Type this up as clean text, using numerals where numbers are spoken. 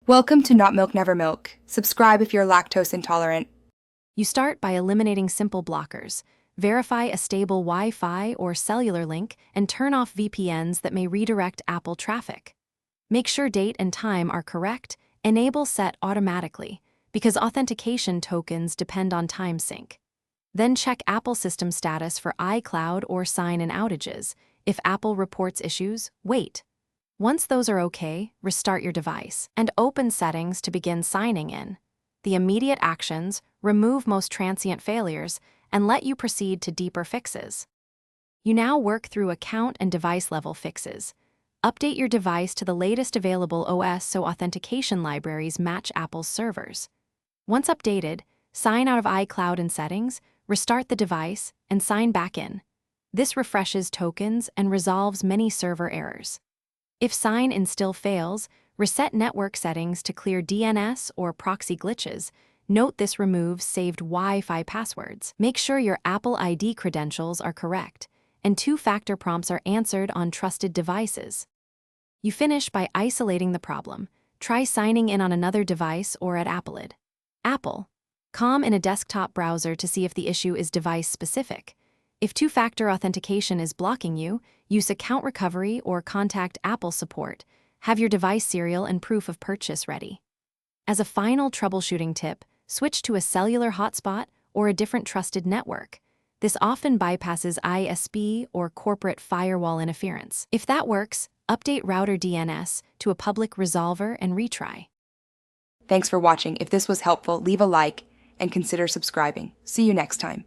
Welcome to Not Milk Never Milk. Subscribe if you're lactose intolerant. You start by eliminating simple blockers. Verify a stable Wi-Fi or cellular link and turn off VPNs that may redirect Apple traffic. Make sure date and time are correct. Enable Set automatically, because authentication tokens depend on time sync. Then check Apple system status for iCloud or sign-in outages. If Apple reports issues, wait. Once those are okay, restart your device and open settings to begin signing in. The immediate actions remove most transient failures and let you proceed to deeper fixes. You now work through account and device level fixes. Update your device to the latest available OS so authentication libraries match Apple's servers. Once updated, sign out of iCloud and settings, restart the device, and sign back in. This refreshes tokens and resolves many server errors. If sign-in still fails, reset network settings to clear DNS or proxy glitches. Note this removes saved Wi-Fi passwords. Make sure your Apple ID credentials are correct, and two-factor prompts are answered on trusted devices. You finish by isolating the problem. Try signing in on another device or at Appleid. Apple.com in a desktop browser to see if the issue is device-specific. If two-factor authentication is blocking you, use account recovery or contact Apple support. Have your device serial and proof of purchase ready. As a final troubleshooting tip, switch to a cellular hotspot or a different trusted network. This often bypasses ISP or corporate firewall interference. If that works, update router DNS to a public resolver and retry. Thanks for watching. If this was helpful, leave a like and consider subscribing. See you next time.